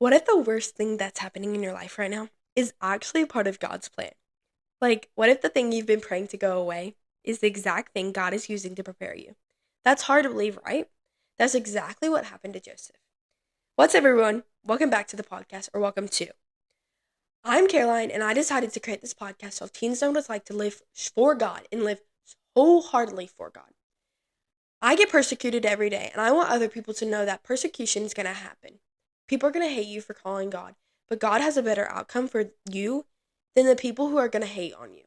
What if the worst thing that's happening in your life right now is actually part of God's plan? Like, what if the thing you've been praying to go away is the exact thing God is using to prepare you? That's hard to believe, right? That's exactly what happened to Joseph. What's up, everyone? Welcome back to the podcast, or welcome to. I'm Caroline, and I decided to create this podcast so teens know what it's like to live for God and live wholeheartedly for God. I get persecuted every day, and I want other people to know that persecution is going to happen. People are going to hate you for calling God, but God has a better outcome for you than the people who are going to hate on you.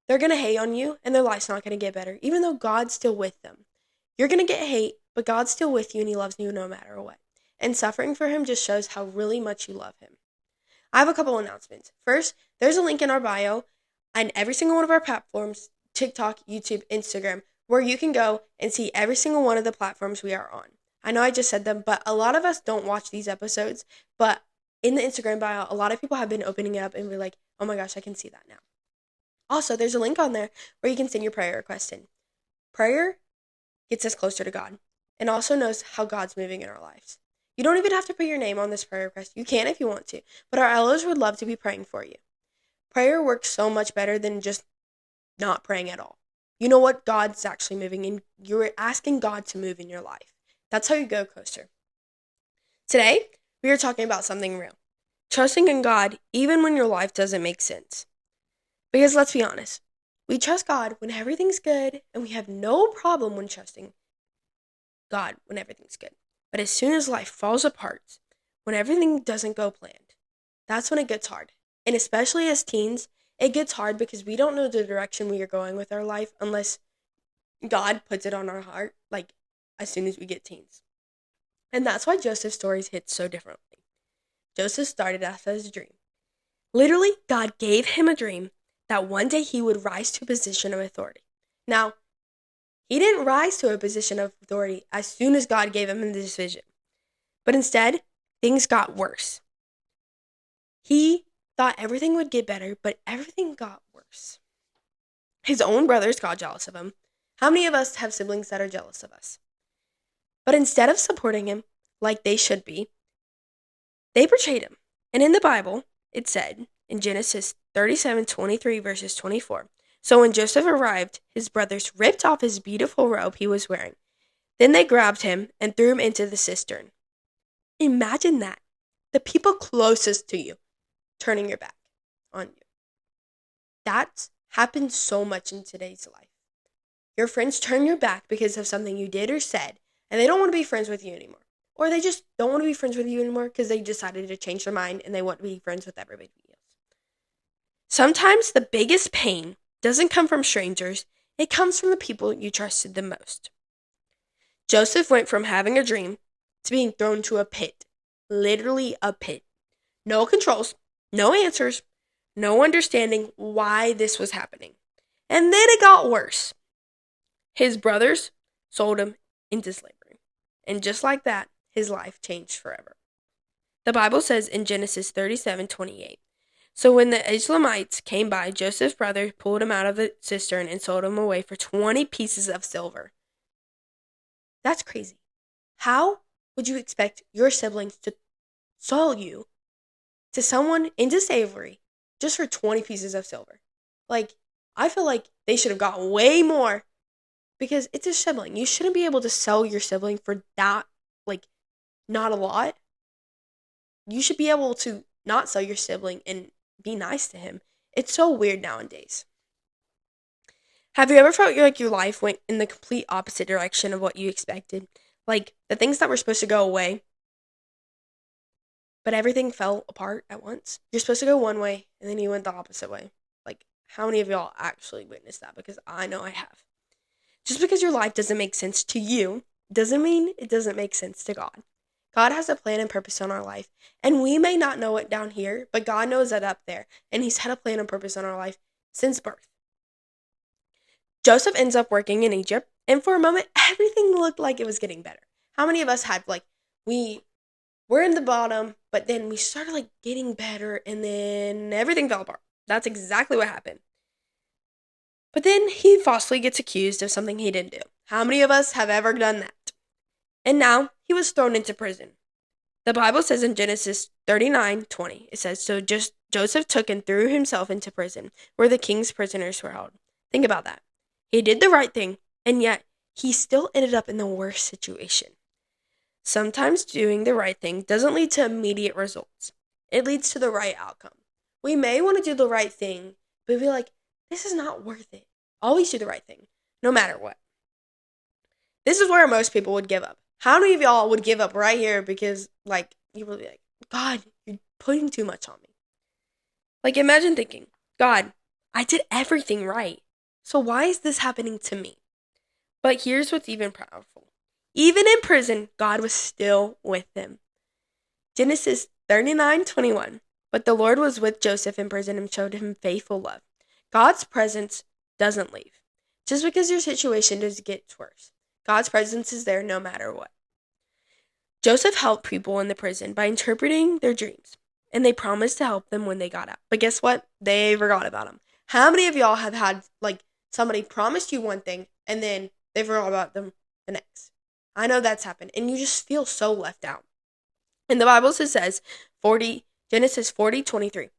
They're going to hate on you, and their life's not going to get better, even though God's still with them. You're going to get hate, but God's still with you, and He loves you no matter what. And suffering for Him just shows how really much you love Him. I have a couple announcements. First, there's a link in our bio on every single one of our platforms, TikTok, YouTube, Instagram, where you can go and see every single one of the platforms we are on. I know I just said them, but a lot of us don't watch these episodes, but in the Instagram bio, a lot of people have been opening it up and be like, oh my gosh, I can see that now. Also, there's a link on there where you can send your prayer request in. Prayer gets us closer to God and also knows how God's moving in our lives. You don't even have to put your name on this prayer request. You can if you want to, but our elders would love to be praying for you. Prayer works so much better than just not praying at all. You know what? God's actually moving, and you're asking God to move in your life. That's how you go closer. Today, we are talking about something real. Trusting in God even when your life doesn't make sense. Because let's be honest, we trust God when everything's good, and we have no problem when trusting God when everything's good. But as soon as life falls apart, when everything doesn't go planned, that's when it gets hard. And especially as teens, it gets hard because we don't know the direction we are going with our life unless God puts it on our heart, like as soon as we get teens. And that's why Joseph's stories hit so differently. Joseph started off as a dream. Literally, God gave him a dream that one day he would rise to a position of authority. Now, he didn't rise to a position of authority as soon as God gave him this vision. But instead, things got worse. He thought everything would get better, but everything got worse. His own brothers got jealous of him. How many of us have siblings that are jealous of us? But instead of supporting him like they should be, they betrayed him. And in the Bible, it said in Genesis 37:23 verses 24, so when Joseph arrived, his brothers ripped off his beautiful robe he was wearing. Then they grabbed him and threw him into the cistern. Imagine that. The people closest to you turning your back on you. That happens so much in today's life. Your friends turn your back because of something you did or said, and they don't want to be friends with you anymore. Or they just don't want to be friends with you anymore because they decided to change their mind and they want to be friends with everybody else. Sometimes the biggest pain doesn't come from strangers, it comes from the people you trusted the most. Joseph went from having a dream to being thrown to a pit. Literally a pit. No controls, no answers, no understanding why this was happening. And then it got worse. His brothers sold him into slavery. And just like that, his life changed forever. The Bible says in Genesis 37:28, so when the Ishmaelites came by, Joseph's brothers pulled him out of the cistern and sold him away for 20 pieces of silver. That's crazy. How would you expect your siblings to sell you to someone into slavery just for 20 pieces of silver? Like, I feel like they should have got way more because it's a sibling. You shouldn't be able to sell your sibling for that, like, not a lot. You should be able to not sell your sibling and be nice to him. It's so weird nowadays. Have you ever felt like your life went in the complete opposite direction of what you expected? Like, the things that were supposed to go away, but everything fell apart at once? You're supposed to go one way, and then you went the opposite way. Like, how many of y'all actually witnessed that? Because I know I have. Just because your life doesn't make sense to you doesn't mean it doesn't make sense to God. God has a plan and purpose on our life, and we may not know it down here, but God knows it up there, and He's had a plan and purpose on our life since birth. Joseph ends up working in Egypt, and for a moment, everything looked like it was getting better. How many of us had, we were in the bottom, but then we started, getting better, and then everything fell apart. That's exactly what happened. But then he falsely gets accused of something he didn't do. How many of us have ever done that? And now he was thrown into prison. The Bible says in Genesis 39:20, it says, so Joseph took and threw himself into prison, where the king's prisoners were held. Think about that. He did the right thing, and yet he still ended up in the worst situation. Sometimes doing the right thing doesn't lead to immediate results. It leads to the right outcome. We may want to do the right thing, but be like, this is not worth it. Always do the right thing, no matter what. This is where most people would give up. How many of y'all would give up right here because, you would be like, God, you're putting too much on me? Imagine thinking, God, I did everything right. So why is this happening to me? But here's what's even powerful. Even in prison, God was still with him. Genesis 39:21. But the Lord was with Joseph in prison and showed him faithful love. God's presence doesn't leave. Just because your situation just gets worse, God's presence is there no matter what. Joseph helped people in the prison by interpreting their dreams, and they promised to help them when they got out. But guess what? They forgot about him. How many of y'all have had, somebody promised you one thing, and then they forgot about them the next? I know that's happened, and you just feel so left out. And the Bible says, Genesis 40:23,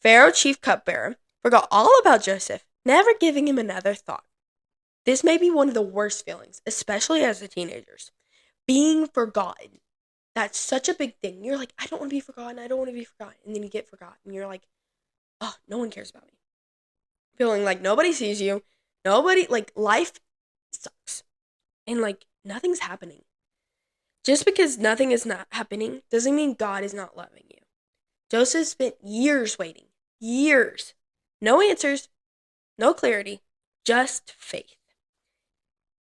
Pharaoh, chief cupbearer, forgot all about Joseph, never giving him another thought. This may be one of the worst feelings, especially as a teenagers. Being forgotten. That's such a big thing. You're like, I don't want to be forgotten. I don't want to be forgotten. And then you get forgotten. And you're like, oh, no one cares about me. Feeling like nobody sees you. Life sucks. And nothing's happening. Just because nothing is not happening doesn't mean God is not loving you. Joseph spent years waiting. Years. No answers. No clarity. Just faith.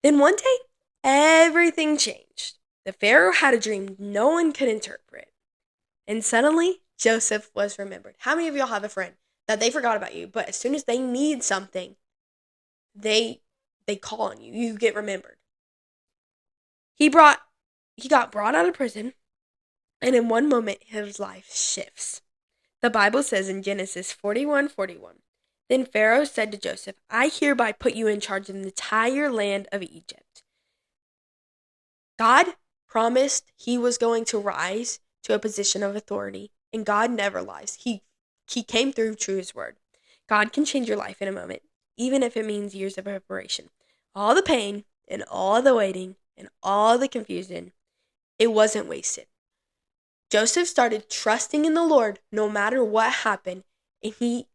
Then one day, everything changed. The Pharaoh had a dream no one could interpret. And suddenly, Joseph was remembered. How many of y'all have a friend that they forgot about you, but as soon as they need something, they call on you. You get remembered. He got brought out of prison, and in one moment, his life shifts. The Bible says in Genesis 41:41, then Pharaoh said to Joseph, I hereby put you in charge of the entire land of Egypt. God promised he was going to rise to a position of authority, and God never lies. He came through to his word. God can change your life in a moment, even if it means years of preparation. All the pain and all the waiting and all the confusion, it wasn't wasted. Joseph started trusting in the Lord no matter what happened, and he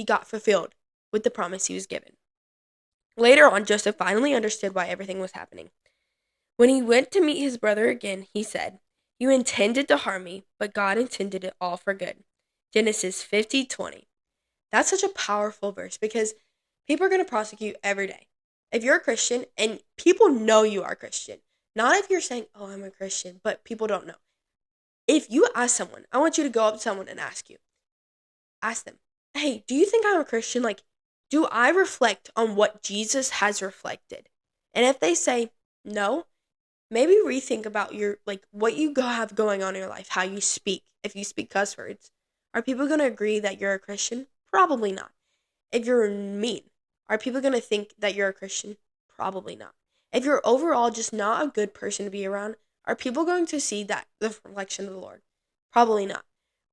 got fulfilled with the promise he was given. Later on, Joseph finally understood why everything was happening. When he went to meet his brother again, he said, you intended to harm me, but God intended it all for good. Genesis 50:20. That's such a powerful verse because people are going to prosecute every day. If you're a Christian, and people know you are a Christian, not if you're saying, oh, I'm a Christian, but people don't know. If you ask someone, I want you to go up to someone and ask them, hey, do you think I'm a Christian? Do I reflect on what Jesus has reflected? And if they say no, maybe rethink about your, what you have going on in your life, how you speak. If you speak cuss words, are people going to agree that you're a Christian? Probably not. If you're mean, are people going to think that you're a Christian? Probably not. If you're overall just not a good person to be around, are people going to see that the reflection of the Lord? Probably not.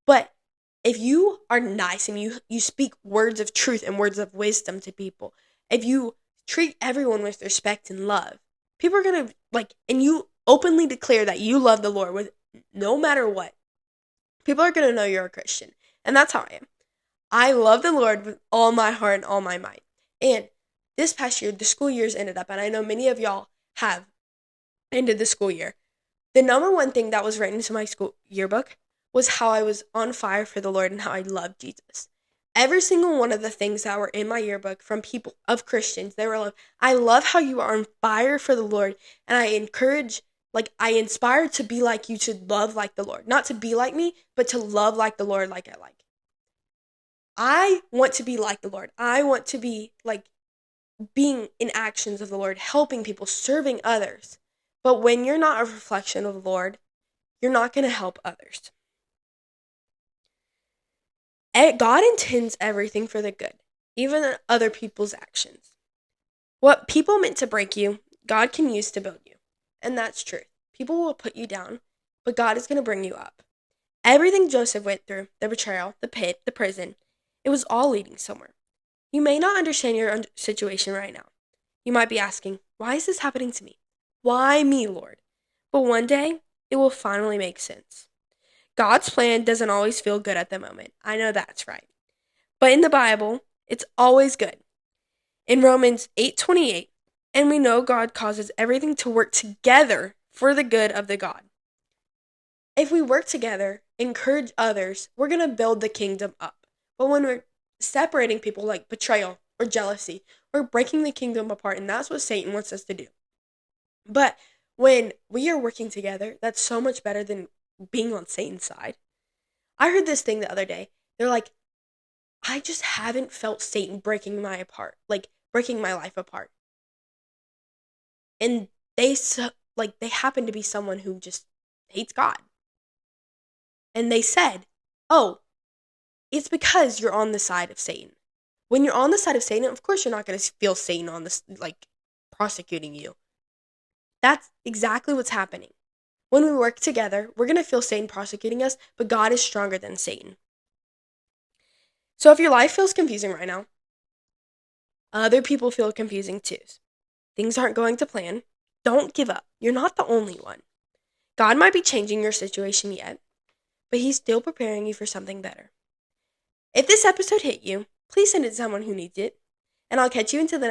But if you are nice and you speak words of truth and words of wisdom to people, if you treat everyone with respect and love, people are going to, and you openly declare that you love the Lord with no matter what, people are going to know you're a Christian. And that's how I am. I love the Lord with all my heart and all my might. And this past year, the school year's ended up, and I know many of y'all have ended the school year. The number one thing that was written into my school yearbook was how I was on fire for the Lord and how I loved Jesus. Every single one of the things that were in my yearbook from people of Christians, they were like, I love how you are on fire for the Lord, and I inspire to be like you, to love like the Lord. Not to be like me, but to love like the Lord like I like. I want to be like the Lord. I want to be being in actions of the Lord, helping people, serving others. But when you're not a reflection of the Lord, you're not going to help others. God intends everything for the good, even other people's actions. What people meant to break you, God can use to build you. And that's true. People will put you down, but God is going to bring you up. Everything Joseph went through, the betrayal, the pit, the prison, it was all leading somewhere. You may not understand your situation right now. You might be asking, why is this happening to me? Why me, Lord? But one day, it will finally make sense. God's plan doesn't always feel good at the moment. I know that's right. But in the Bible, it's always good. In Romans 8:28, and we know God causes everything to work together for the good of the God. If we work together, encourage others, we're going to build the kingdom up. But when we're separating people like betrayal or jealousy, we're breaking the kingdom apart, and that's what Satan wants us to do. But when we are working together, that's so much better than being on Satan's side. I heard this thing the other day. They're like, I just haven't felt Satan breaking my life apart. And they happen to be someone who just hates God. And they said, oh, it's because you're on the side of Satan. When you're on the side of Satan, of course you're not going to feel Satan on this, prosecuting you. That's exactly what's happening. When we work together, we're going to feel Satan prosecuting us, but God is stronger than Satan. So if your life feels confusing right now, other people feel confusing too. Things aren't going to plan. Don't give up. You're not the only one. God might be changing your situation yet, but He's still preparing you for something better. If this episode hit you, please send it to someone who needs it, and I'll catch you into the